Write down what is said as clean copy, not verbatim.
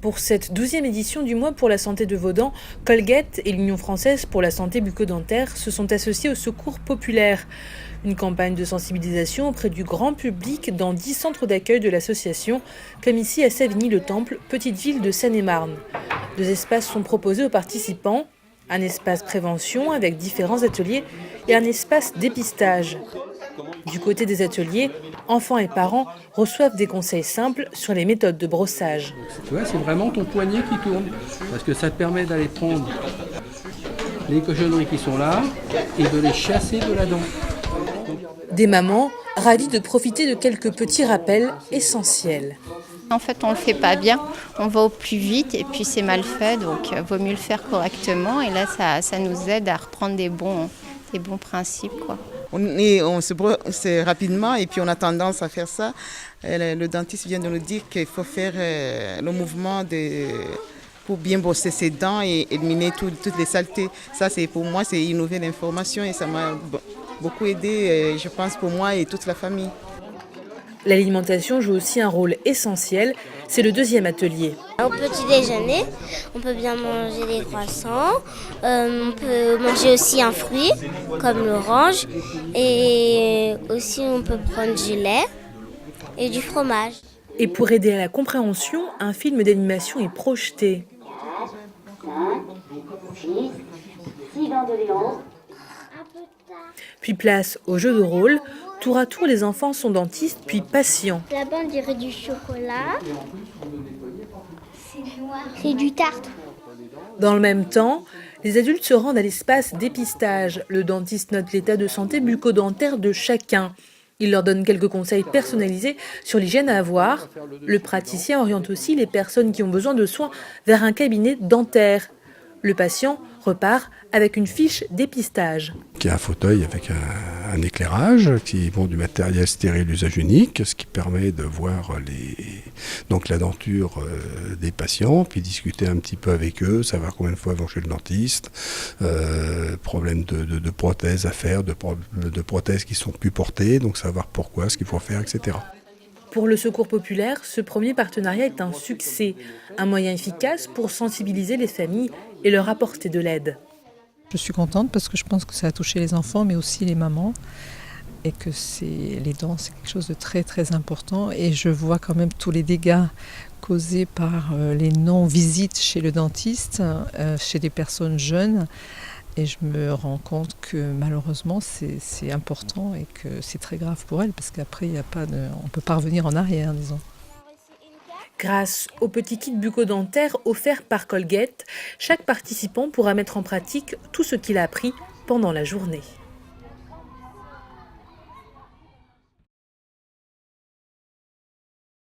Pour cette 12e édition du mois pour la santé de Vaudan, Colgate et l'Union française pour la santé bucco-dentaire se sont associés au Secours populaire. Une campagne de sensibilisation auprès du grand public dans 10 centres d'accueil de l'association, comme ici à Savigny-le-Temple, petite ville de Seine-et-Marne. 2 espaces sont proposés aux participants, un espace prévention avec différents ateliers et un espace dépistage. Du côté des ateliers, enfants et parents reçoivent des conseils simples sur les méthodes de brossage. Tu vois, c'est vraiment ton poignet qui tourne, parce que ça te permet d'aller prendre les cochonneries qui sont là et de les chasser de la dent. Des mamans ravies de profiter de quelques petits rappels essentiels. En fait, on ne le fait pas bien, on va au plus vite et puis c'est mal fait, donc il vaut mieux le faire correctement. Et là, ça nous aide à reprendre des bons principes, quoi. On se brosse rapidement et puis on a tendance à faire ça. Le dentiste vient de nous dire qu'il faut faire le mouvement pour bien brosser ses dents et éliminer toutes les saletés. Ça, pour moi, c'est une nouvelle information et ça m'a beaucoup aidé, je pense, pour moi et toute la famille. L'alimentation joue aussi un rôle essentiel. C'est le 2e atelier. Au petit déjeuner, on peut bien manger des croissants. On peut manger aussi un fruit, comme l'orange. Et aussi, on peut prendre du lait et du fromage. Et pour aider à la compréhension, un film d'animation est projeté. Puis place au jeu de rôle. Tour à tour, les enfants sont dentistes puis patients. Là-bas, on dirait du chocolat. C'est du tarte. Dans le même temps, les adultes se rendent à l'espace dépistage. Le dentiste note l'état de santé bucco-dentaire de chacun. Il leur donne quelques conseils personnalisés sur l'hygiène à avoir. Le praticien oriente aussi les personnes qui ont besoin de soins vers un cabinet dentaire. Le patient repart avec une fiche dépistage. Il y a un fauteuil avec un éclairage, du matériel stérile usage unique, ce qui permet de voir la denture des patients, puis discuter un petit peu avec eux, savoir combien de fois ils vont chez le dentiste, problème de prothèses à faire, de prothèses qui sont plus portées, donc savoir pourquoi, ce qu'il faut faire, etc. Pour le Secours populaire, ce premier partenariat est un succès, un moyen efficace pour sensibiliser les familles et leur apporter de l'aide. Je suis contente parce que je pense que ça a touché les enfants, mais aussi les mamans, et que les dents, c'est quelque chose de très très important. Et je vois quand même tous les dégâts causés par les non-visites chez le dentiste, chez des personnes jeunes. Et je me rends compte que malheureusement c'est important et que c'est très grave pour elles parce qu'après on ne peut pas revenir en arrière, disons. Grâce au petit kit bucco-dentaire offert par Colgate, chaque participant pourra mettre en pratique tout ce qu'il a appris pendant la journée.